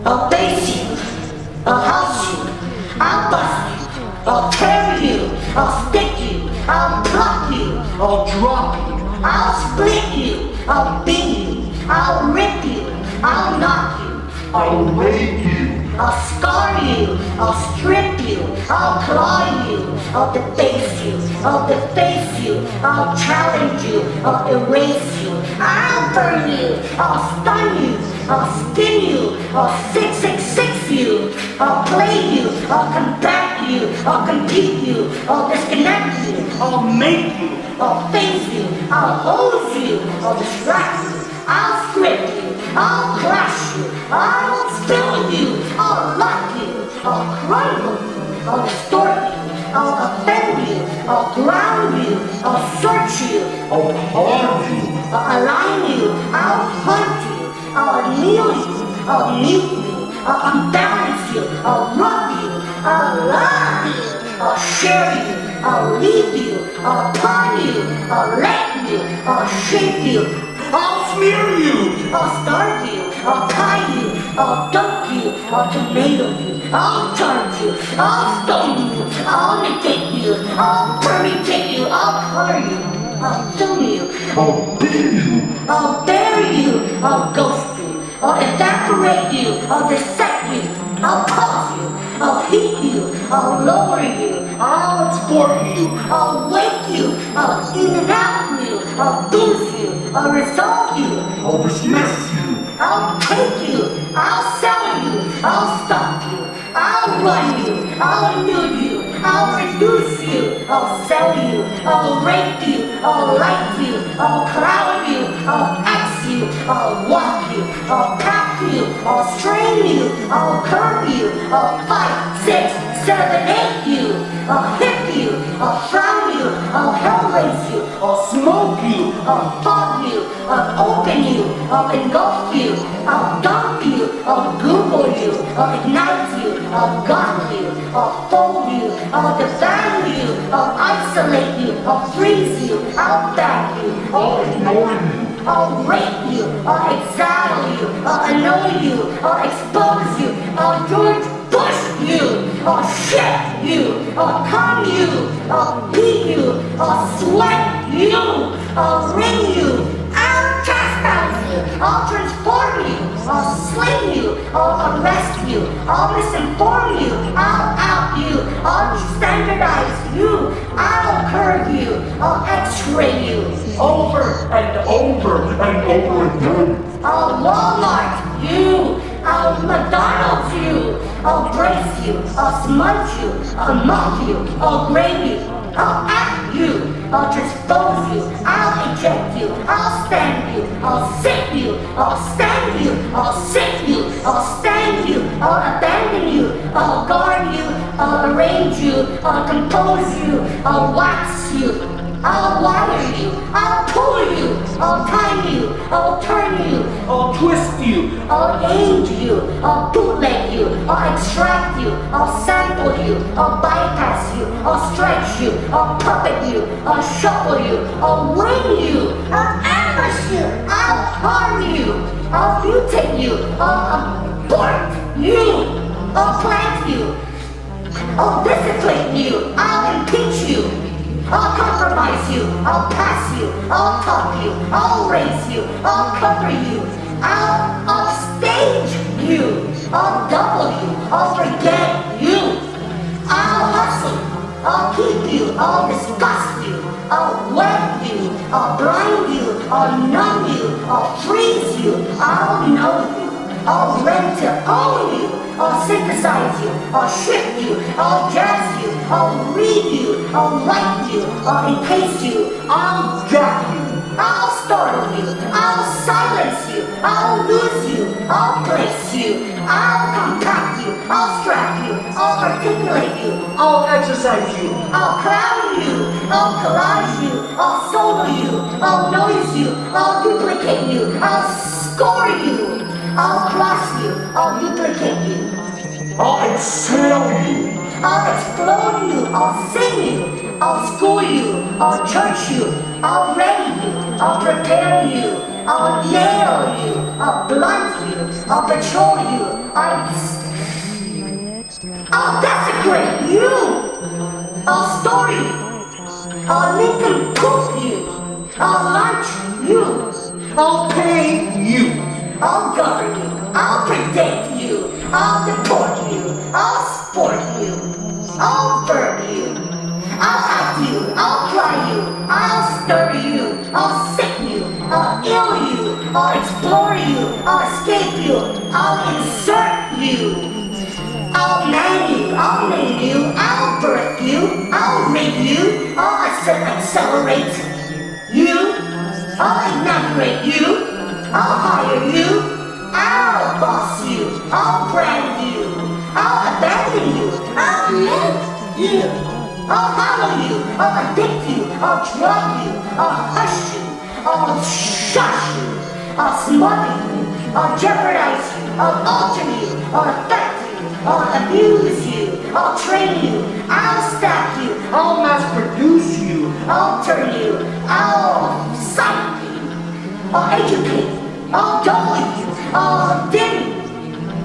I'll base you, I'll house you, I'll bust you, I'll tear you, I'll stick you, I'll pluck you, I'll drop you. I'll split you, I'll beat you, I'll rip you, I'll knock you, I'll rape you. I'll scar you, I'll strip you, I'll claw you, I'll debase you, I'll deface you, I'll challenge you, I'll erase you, I'll burn you, I'll stun you, I'll skin you, I'll 666 you, I'll play you, I'll combat you, I'll compete you, I'll disconnect you, I'll make you. I'll face you, I'll hose you, I'll distract you, I'll script you, I'll crush you, I'll spill you, I'll lock you, I'll crumble you, I'll distort you, I'll offend you, I'll ground you, I'll search you, I'll harm you. I'll align you, I'll hunt you, I'll kneel you, I'll meet you, I'll unbalance you, I'll rub you, I'll love you, I'll share you, I'll leave you, I'll pawn you, I'll let you, I'll shape you, I'll smear you. I'll starve you, I'll tie you, I'll dunk you, I'll tomato you, I'll charge you, I'll stone you, I'll negate you, I'll permutate you, I'll color you, I'll film you, I'll beat you. I'll bury you, I'll ghost you, I'll evaporate you, I'll dissect you, I'll pause you, I'll heat you, I'll lower you, I'll export you. I'll wake you, I'll in and out you, I'll boost you, I'll resolve you, I'll dismiss you. I'll take you, I'll sell you, I'll stop you, I'll run you, I'll nude you, I'll reduce you, I'll sell you, I'll rape you, I'll light you, I'll cloud you, I'll X you, I'll walk you, I'll pack you, I'll strain you, I'll curb you, I'll 5, 6, 7, 8 you, I'll hit you, I'll frown you, I'll hell raise you, I'll smoke you. I'll fog you, I'll open you, I'll engulf you, I'll dump you, I'll Google you, I'll ignite you, I'll gut you, I'll fold you, I'll devour you, I'll isolate you, I'll freeze you, I'll bag you, I'll ignore you. I'll rape you, I'll exile you, I'll annoy you, I'll expose you, I'll George Bush you, I'll shit you, I'll come you, I'll beat you, I'll sweat you, I'll ring you, I'll chastise you, I'll transform you, I'll slay you, I'll arrest you, I'll misinform you, I'll out you, I'll standardize you, I'll curve you, I'll x-ray you, Over and over and over again. I'll Walmart you, I'll McDonald's you, I'll brace you, I'll smudge you, I'll muff you, I'll grade you, I'll act you, I'll transpose you, I'll eject you, I'll stand you, I'll sit you, I'll stand you, I'll sit you, I'll stand you, I'll abandon you, I'll guard you, I'll arrange you, I'll compose you, I'll wax you, I'll wire you, I'll pull you, I'll time you, I'll turn you, I'll twist you. I'll age you, I'll bootleg you, I'll extract you, I'll sample you, I'll bypass you, I'll stretch you, I'll puppet you, I'll shuffle you, I'll wing you, I'll ambush you, I'll harm you, I'll mutate you, I'll abort you, I'll plant you, I'll discipline you, I'll impeach you, I'll compromise you, I'll pass you, I'll talk you, I'll raise you, I'll cover you, I'll upstage you, I'll double you, I'll forget you, I'll hustle, I'll keep you, I'll disgust you, I'll web you, I'll blind you, I'll numb you, I'll freeze you, I'll know you, I'll rent to own you, I'll synthesize you, I'll shift you, I'll jazz you, I'll read you, I'll write you, I'll encase you, I'll drop you, I'll startle you, I'll silence you, I'll lose you, I'll place you, I'll compact you, I'll strap you, I'll articulate you, I'll exercise you. I'll clown you, I'll collage you, I'll solo you, I'll noise you, I'll duplicate you, I'll score you, I'll cross you, I'll duplicate you, I'll exhale you. I'll explode you, I'll sing you, I'll school you, I'll church you, I'll ready you, I'll prepare you, I'll nail you, I'll blunt you, I'll patrol you, I'll desecrate you. I'll store you. I'll nincompoop you. I'll launch you. I'll pay you. I'll govern you. I'll predict you. I'll deport you. I'll sport you. I'll verb you. I'll act you. I'll fly you. I'll stir you. I'll sick you. I'll ill you. I'll explore you. I'll escape you. I'll insert you. I'll man you. I'll name you. I'll birth you. I'll rig you. I'll accelerate you. I'll inaugurate you. I'll hire you. I'll boss you. I'll brand you. I'll abandon you. I'll live you. I'll hollow you. I'll addict you. I'll drug you. I'll hush you. I'll shush you. I'll smother you. I'll jeopardize you. I'll alter you. I'll affect you. I'll abuse you. I'll train you. I'll stack you. I'll mass produce you. I'll turn you. I'll psych you. I'll educate you. I'll dull you. I'll dim you.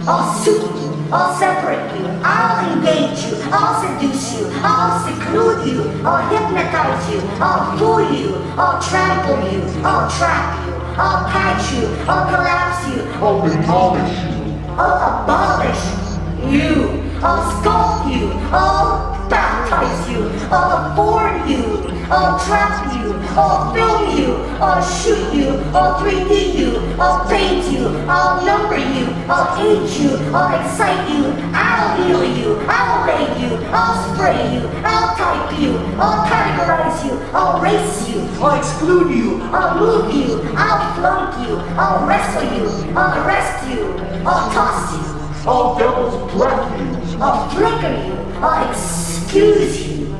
I'll suit you. I'll separate you. I'll engage you. I'll seduce you. I'll seclude you. I'll hypnotize you. I'll fool you. I'll trample you. I'll trap you. I'll catch you. I'll collapse you. I'll demolish you. I'll abolish you. I'll sculpt you. I'll baptize you. I'll form you. I'll trap you. I'll film you. I'll shoot you. I'll 3D you. I'll paint you. I'll number you. I'll age you. I'll excite you. I'll heal you. I'll lay you. I'll spray you. I'll type you. I'll categorize you. I'll race you. I'll exclude you. I'll move you. I'll flunk you. I'll wrestle you. I'll arrest you. I'll toss you. I'll devil's breath you. I'll flicker you. I'll excuse you.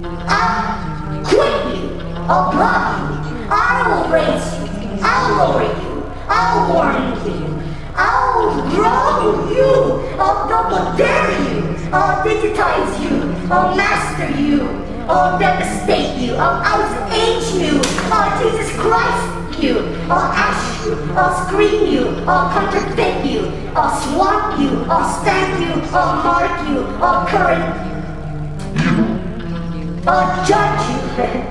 I'll quit you. I'll block you. I will raise you. I'll lower you. I'll warn you. I'll grow you. I'll double dare you. I'll digitize you. I'll master you. I'll devastate you. I'll outage you. Oh, Jesus Christ, you. I'll ash you. I'll scream you. I'll contradict you. I'll swamp you. I'll stamp you. I'll mark you. I'll current I'll judge you.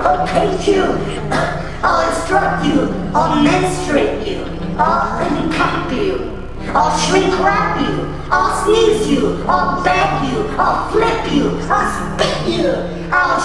I'll paint you. I'll instruct you. I'll menstruate you. I'll handicap you. I'll shrink wrap you. I'll sneeze you. I'll bag you. I'll flip you. I'll spit you. I'll